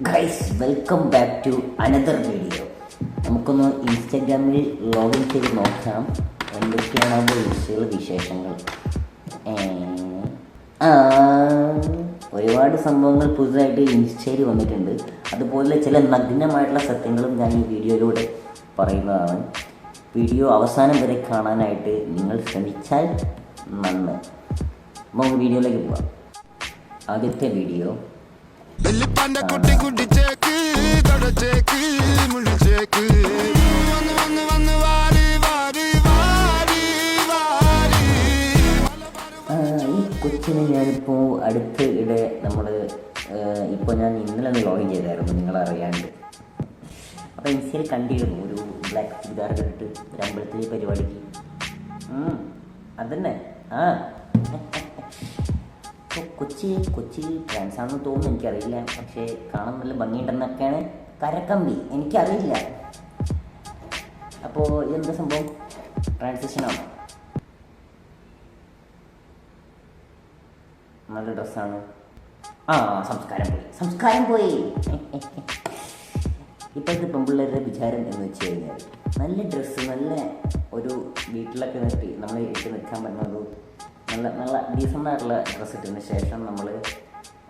Guys, welcome back to another video. നമുക്കൊന്ന് ഇൻസ്റ്റാഗ്രാമിൽ login ചെയ്ത് നോക്കാം എന്തൊക്കെയാണ് അവിടെ ഇൻസ്റ്റയിൽ വിശേഷങ്ങൾ. ഒരുപാട് സംഭവങ്ങൾ പുതുതായിട്ട് ഇൻസ്റ്റയിൽ വന്നിട്ടുണ്ട്. അതുപോലെ ചില നഗ്നമായിട്ടുള്ള സത്യങ്ങളും ഞാൻ ഈ വീഡിയോയിലൂടെ പറയുന്നതാണ്. വീഡിയോ അവസാനം വരെ കാണാനായിട്ട് നിങ്ങൾ ശ്രമിച്ചാൽ നന്ന്. നമുക്ക് വീഡിയോയിലേക്ക് പോവാം. ആദ്യത്തെ വീഡിയോ ഈ കൊച്ചിനെ ഞാനിപ്പോൾ അടുത്തിടെ ഞാൻ ഇന്നലെ ഒന്ന് ലോഗിൻ ചെയ്തായിരുന്നു നിങ്ങളറിയാണ്ട്. അപ്പോൾ ഇൻസ്റ്റയിൽ കണ്ടിരുന്നു ഒരു ബ്ലാക്ക് ചുരിദാർ ഇട്ടിട്ട് ഒരു അമ്പലത്തിൽ പരിപാടിക്ക്. അതന്നെ കൊച്ചി ട്രാൻസാണെന്ന് തോന്നുന്നു, എനിക്കറിയില്ല. പക്ഷേ കാണാൻ നല്ല ഭംഗിയുണ്ടെന്നൊക്കെയാണ് കരക്കമ്പി, എനിക്കറിയില്ല. അപ്പോൾ ഇതെന്താ സംഭവം? ട്രാൻസിഷനാണ്. നല്ല ഡ്രസ്സാണ്. സംസ്കാരം പോയി. ഇപ്പോഴത്തെ പെൺപിള്ളേരുടെ വിചാരം എന്ന് വെച്ച് കഴിഞ്ഞാൽ നല്ല ഡ്രസ്സ്, നല്ല ഒരു വീട്ടിലൊക്കെ നിർത്തി നമ്മൾ ഇട്ട് നിൽക്കാൻ പറ്റുന്ന ഒരു നല്ല ഡീസൻ്റായിട്ടുള്ള ഡ്രസ്സ് ഇട്ടതിന് ശേഷം നമ്മൾ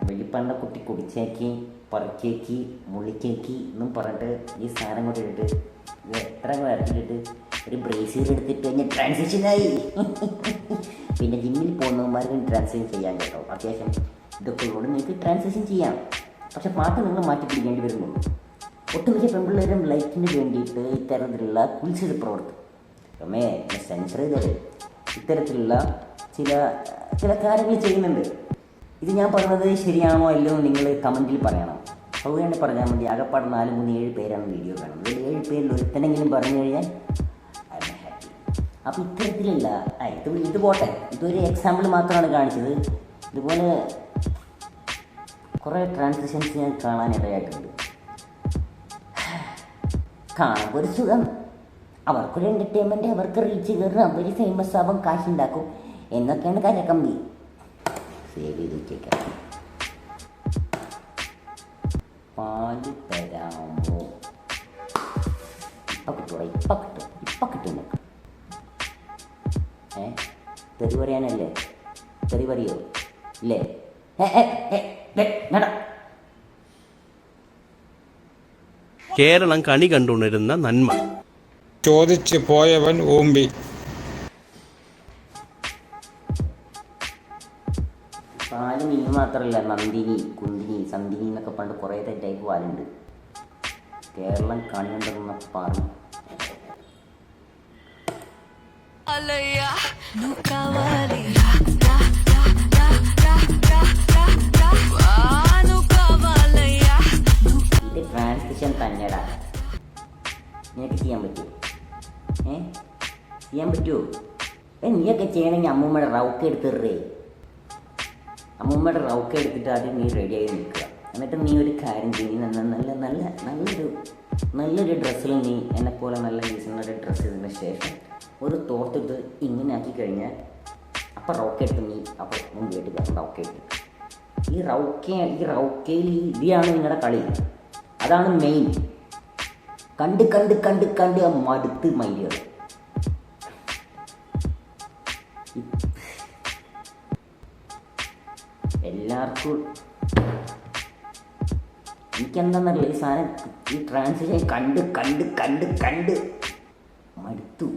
വെളിപ്പണ്ട കുട്ടി കുടിച്ചേക്കി പറിക്കേക്കി മുള്ളിക്കേക്കി എന്നും പറഞ്ഞിട്ട് ഈ സാധനം കൊണ്ട് ഇട്ടിട്ട് ഇത് എത്ര വരച്ചിട്ടിട്ട് ഒരു ബ്രേസിയർ എടുത്തിട്ട് കഴിഞ്ഞാൽ ട്രാൻസിഷനായി. പിന്നെ ജിമ്മിൽ പോകുന്നവന്മാർക്ക് ട്രാൻസിഷൻ ചെയ്യാൻ കേട്ടോ. അത്യാവശ്യം ഇതൊക്കെ ഉള്ളതുകൊണ്ട് നിങ്ങൾക്ക് ട്രാൻസിഷൻ ചെയ്യാം. പക്ഷെ പാട്ട് നിങ്ങൾ മാറ്റി പിടിക്കേണ്ടി വരുന്നുള്ളൂ. ഒട്ടുമിക്ക പെൺപിള്ളേരും ലൈഫിന് വേണ്ടിയിട്ട് ഇത്തരത്തിലുള്ള കുൽസിത പ്രവർത്തനം സെൻസർ ചെയ്തത് ഇത്തരത്തിലുള്ള ചില കാര്യങ്ങൾ ചെയ്യുന്നുണ്ട്. ഇത് ഞാൻ പറഞ്ഞത് ശരിയാണോ അല്ലയോ നിങ്ങൾ കമൻറ്റിൽ പറയണം. അതുകൊണ്ട് പറഞ്ഞാൽ മതി. ആകെപ്പാട് 4, 3, 7 പേരാണ് വീഡിയോ കാണുന്നത്. ഇതിൽ 7 പേരിൽ ഒരുത്തനെങ്കിലും പറഞ്ഞു കഴിഞ്ഞാൽ ഐ എം ഹാപ്പി. അപ്പോൾ ഇത്തരത്തിലുള്ള ഇത് പോട്ടെ, ഇതൊരു എക്സാമ്പിൾ മാത്രമാണ് കാണിച്ചത്. ഇതുപോലെ കുറേ ട്രാൻസിഷൻസ് ഞാൻ കാണാനിടയായിട്ടുണ്ട്. കാണുമ്പോൾ ഒരു സുഖം, അവർക്കൊരു എൻ്റർടൈൻമെൻറ്റ്, അവർക്ക് റീച്ച് കയറും, അവർ ഫേമസ് ആവും, കാശുണ്ടാക്കും എന്നൊക്കെയാണ് കരക്കമ്പി. സേവ് ചെയ്ത് വെച്ചേക്കാം. പാല് തരാമോ? ഇപ്പം കിട്ടും. തെറി പറയാനല്ലേ? തെറി പറയോ ഇല്ലേ? കേരളം കണി കണ്ടുണരുന്ന നന്മ. ചോദിച്ചു പോയവൻ ഓമ്പി. പാല് മീൻ മാത്രമല്ല, നന്ദിനി, കുന്തിനി, സന്ധിനി എന്നൊക്കെ പണ്ട് കുറേ ടൈപ്പ് പാലുണ്ട്. കേരളം കണി കണ്ടുണരുന്ന പാല്. ഇത് ട്രാൻസിഷൻ തന്നെടാ. നിനക്ക് ചെയ്യാൻ പറ്റുമോ? ചെയ്യാൻ പറ്റുമോ? നീയൊക്കെ ചെയ്യണമെങ്കിൽ അമ്മൂമ്മയുടെ റൗക്ക് എടുത്തിടേ. അമ്മൂമ്മയുടെ റൗക്ക് എടുത്തിട്ട് ആദ്യം നീ റെഡിയായി നിൽക്കുക. എന്നിട്ട് നീ ഒരു കാര്യം ചെയ്യും, നല്ലൊരു ഡ്രസ്സിൽ നീ എന്നെപ്പോലെ നല്ല ഡീസൻ്റ് ഡ്രസ്സ് ചെയ്തതിന് ശേഷം ഒരു തോർത്തെടുത്ത് ഇങ്ങനെ ആക്കി കഴിഞ്ഞാൽ അപ്പം റൗക്കെടുത്ത് നീ അപ്പോൾ മുമ്പിലേക്ക് കയറും. റൗക്കെടുത്തിട്ട് ഈ റൗക്കയിൽ ഇതാണ് നിങ്ങളുടെ കളി. അതാണ് മെയിൻ. കണ്ട് മടുത്ത് മൈലുകൾ. എല്ലാവർക്കും എനിക്കെന്താന്നറിയില്ല, ഈ സാധനം ഈ ട്രാൻസിഷൻ കണ്ട് മടുത്തു.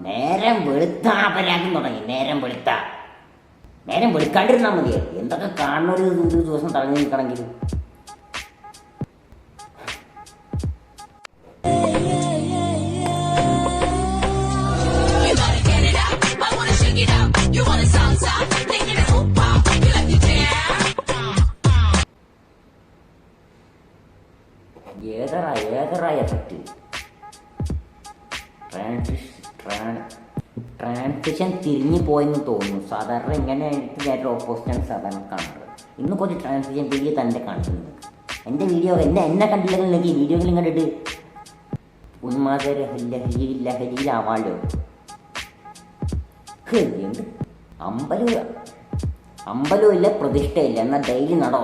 നേരം വെളുത്താ പരാതി തുടങ്ങി. നേരം വെളുക്കാണ്ടിരുന്നാൽ മതിയെ. എന്തൊക്കെ കാണുന്ന ഒരു ദിവസം തടഞ്ഞു നിൽക്കണമെങ്കിൽ. ഏതറായ എഫക്റ്റ്. ട്രാൻസിഷൻ തിരിഞ്ഞു പോയെന്ന് തോന്നുന്നു. സാധാരണ ഇങ്ങനെയായിട്ട് ഞാൻ ഓപ്പോസിറ്റാണ് സാധാരണ കാണുന്നത്. ഇന്ന് കുറച്ച് ട്രാൻസിഷൻ വീഡിയോ തന്നെ കാണിക്കുന്നത്. എൻ്റെ വീഡിയോ എന്നെ കണ്ടില്ലെങ്കിൽ ഈ വീഡിയോയിൽ കണ്ടിട്ട് ഉന്മാദ ലഹരിയിലാവാലോ. എന്ത് അമ്പലവും ഇല്ല, പ്രതിഷ്ഠയില്ല, എന്നാൽ ഡെയിലി നടോ.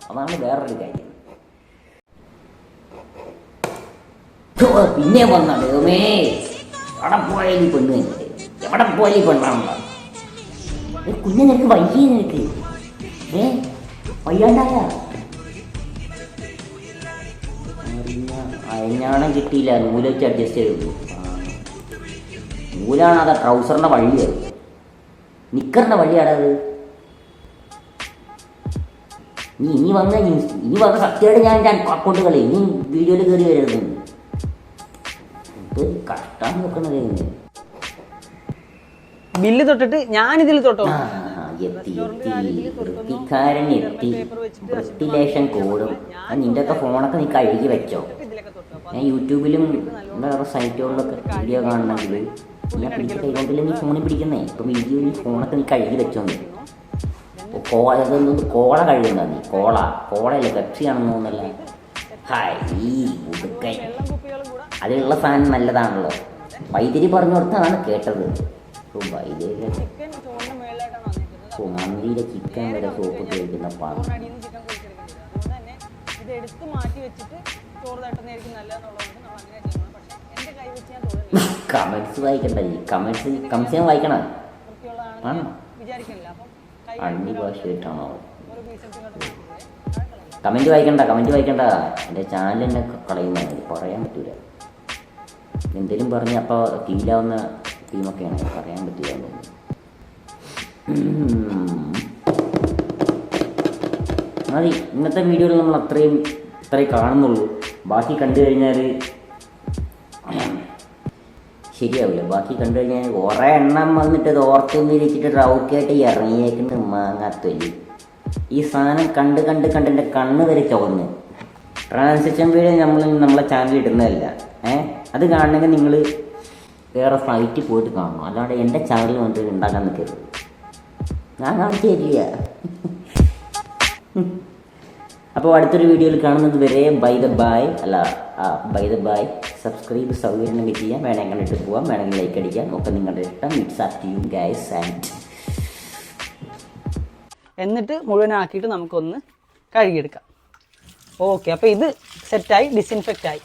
അതാണ് വേറൊരു കാര്യം. പിന്നെ വന്നേ എവിടെ പോയാലും പെണ്ണ് കഴിഞ്ഞിട്ട്, എവിടെ പോയാലും പെണ്ണാണല്ലോ. കുഞ്ഞെ നിനക്ക് വയ്യ, നിനക്ക് വയ്യാണ്ടായ അയഞ്ഞാണം കിട്ടിയില്ല, നൂല് വെച്ച് അഡ്ജസ്റ്റ് ചെയ്തു. നൂലാണ് അതാ ട്രൗസറിന്റെ വഴിയത്, നിക്കറിന്റെ വഴിയാടാ അത്. ഇനി വന്ന സത്യമായിട്ട് ഞാൻ എൻ്റെ അക്കൗണ്ട് കളി, ഇനി വീഡിയോയിൽ കയറി വരരുത്. ഇത് കഷ്ടം നോക്കണത്. ബില്ല് തൊട്ടിട്ട് ഞാനിതിൽ തൊട്ടോ. വൃത്തിക്കാരൻ എത്തി, വൃത്തിലേശം കൂടും. നിന്റെ ഒക്കെ ഫോണൊക്കെ നീ കഴുകി വെച്ചോ. ഞാൻ യൂട്യൂബിലും വേറെ സൈറ്റുകളിലൊക്കെ വീഡിയോ കാണണമെങ്കിൽ ഞാൻ പിടിച്ച കൈകൊണ്ടില്ല നീ ഫോണിൽ പിടിക്കുന്നേ. ഇപ്പം വീഡിയോ നീ ഫോണൊക്കെ നീ കഴുകി വെച്ചോണ്ട്. കോള കഴുകുന്ന നീ, കോളയല്ലേ, പെപ്സി ആണെന്ന് തോന്നല്ല. ഹായ് ഈ ഉടുക്കൻ, അതിലുള്ള സാധനം നല്ലതാണല്ലോ. വൈദ്യുതി പറഞ്ഞു കൊടുത്താണ് കേട്ടത്. മന്തിയിലെ ചിക്കൻ വരെ സോപ്പ് കഴിക്കുന്ന പാത്രം. കമന്റ്സ് വായിക്കണ്ടേ, കമന്റ്സ് വായിക്കണം. ആണോ അണ്ണി ഭാഷയായിട്ടാണോ? കമന്റ് വായിക്കണ്ട. എൻ്റെ ചാനൽ എന്നെ കളയുന്നതാണ്, പറയാൻ പറ്റൂല. എന്തെങ്കിലും പറഞ്ഞ് അപ്പോൾ ഫീലാവുന്ന ടീമൊക്കെയാണ്, പറയാൻ പറ്റില്ല. മതി, ഇന്നത്തെ വീഡിയോയിൽ നമ്മൾ ഇത്രയും കാണുന്നുള്ളൂ. ബാക്കി കണ്ടു കഴിഞ്ഞാൽ ശരിയാവില്ല. ബാക്കി കണ്ടു കഴിഞ്ഞാൽ കുറേ എണ്ണം വന്നിട്ട് അത് ഓർത്ത് വിരിച്ചിട്ട് റൗക്കായിട്ട് ഇറങ്ങിയേക്കുന്ന മാങ്ങാത്തൊലി. ഈ സാധനം കണ്ട് എൻ്റെ കണ്ണ് വരെ ചുവന്ന്. ട്രാൻസാക്ഷൻ വീഡിയോ നമ്മളെ ചാനലിൽ ഇടുന്നതല്ല. അത് കാണണമെങ്കിൽ നിങ്ങൾ വേറെ ഫ്ലൈറ്റിൽ പോയിട്ട് കാണണം, അല്ലാണ്ട് എൻ്റെ ചാനലിൽ വന്നിട്ട് ഉണ്ടാക്കാൻ നിൽക്കരുത്. ഞാൻ കാണിച്ചു തരില്ല. അപ്പോൾ അടുത്തൊരു വീഡിയോയിൽ കാണുന്നത് വരെ ബൈ ദ ബൈ. സബ്സ്ക്രൈബ് സൗകര്യം ചെയ്യാം, വേണമെങ്കിൽ കണ്ടിട്ട് പോവാം, വേണമെങ്കിൽ ലൈക്ക് അടിക്കാം, ഒക്കെ നിങ്ങളുടെ ഇഷ്ടം. It's up to you guys. എന്നിട്ട് മുഴുവനാക്കിയിട്ട് നമുക്കൊന്ന് കഴുകിയെടുക്കാം. ഓക്കെ, അപ്പോൾ ഇത് സെറ്റായി, ഡിസിൻഫെക്റ്റ് ആയി.